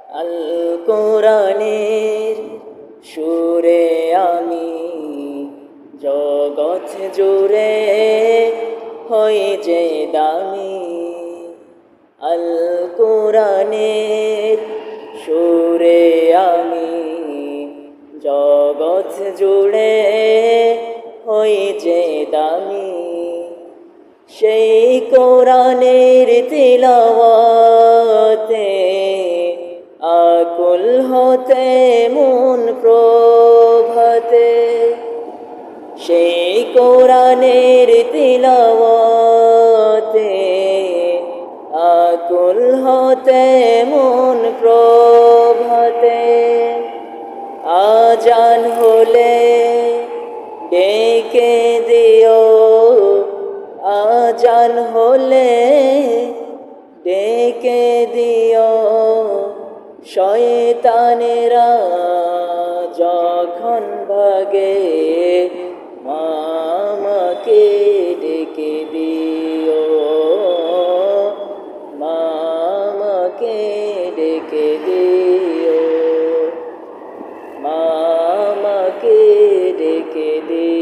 আল কোরআনের সুরে আমি জগৎ জুড়ে হই যে দামি। আল কোরআনের সুরে আমি জগৎ জুড়ে হই যে দামি। সেই কোরআনের তিলাওয়াতে আকুল হতে মন প্রভাতে। সেই কোরআনের তিলাওয়াতে আকুল হতে মন প্রভাতে। আজান হলে ডেকে দিও, আজান হলে ডেকে দিও। শয়তানেরা যখন ভাগে মা আমাকে ডেকে দিও, মা আমাকে ডেকে দিও, মা আমাকে ডেকে দিও।